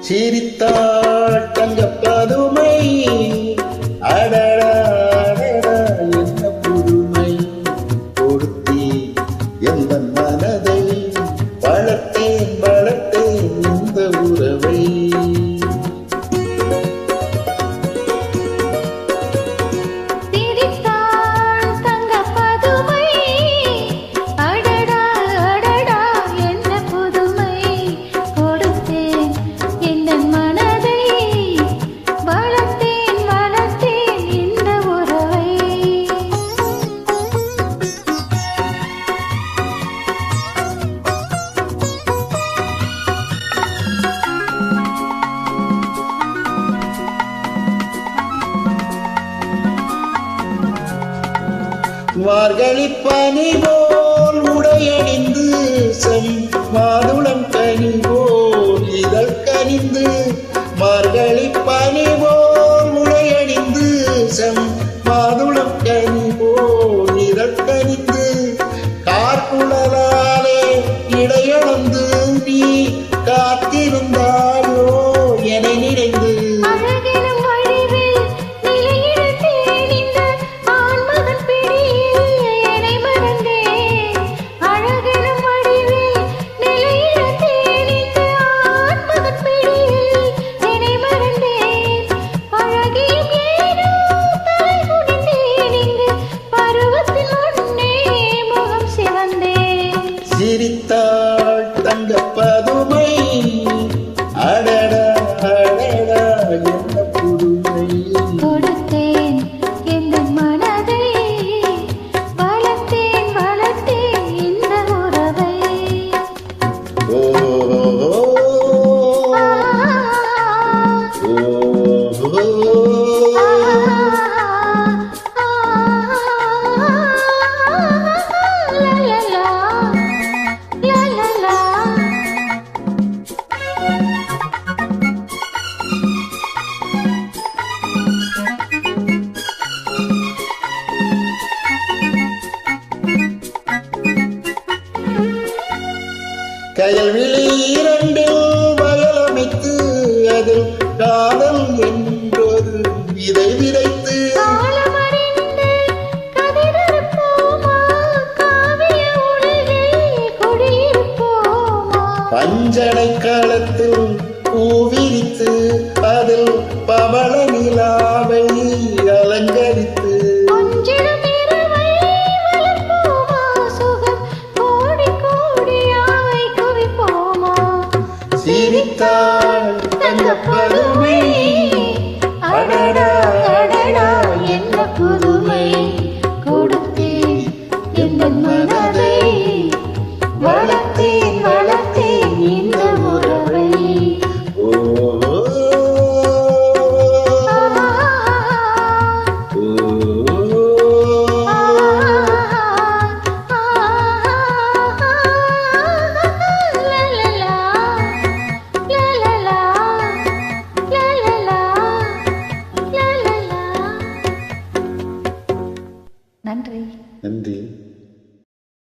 சிரித்தாள் தங்கப் பதுமை அடடா அடடா என்ன புதுமை கொடுத்தே எந்த மனதை வளர்த்தேன் வளர்த்தேன் இந்த உறவை மார்கழி பனி போல் உடையணிந்து மாதுளம் கனி போல் இதழ் கனிந்து மார்கழி பனி போல் உடையணிந்து மாதுளம் கனி போல் இதழ் கனிந்து கார்குழலாலே இடையளந்து நீ காத்திருந்தாயோ என நினைந்து சிரித்தாள் தங்கப் பதுமை அடடா அடடா என்ன புதுமை கொடுத்தேன் எந்த மனதை வளர்த்தேன் வளர்த்தேன் இந்த உறவை ஓ கயல்விழி இரண்டில் வயலமைத்து அதில் காதல் என்றொரு விதை விதைத்து பஞ்சனை களத்தில் பூவிரித்து அதில் பவள நிலாவை அலங்கரித்து சிரித்தாள் தங்கப் பதுமை அடடா அடடா என்ன புதுமை கொடுத்தேன் எந்த மனதை வளர்த்தேன் வளர்த்தேன் இந்த உறவை ஓ நன்றி. நன்றி.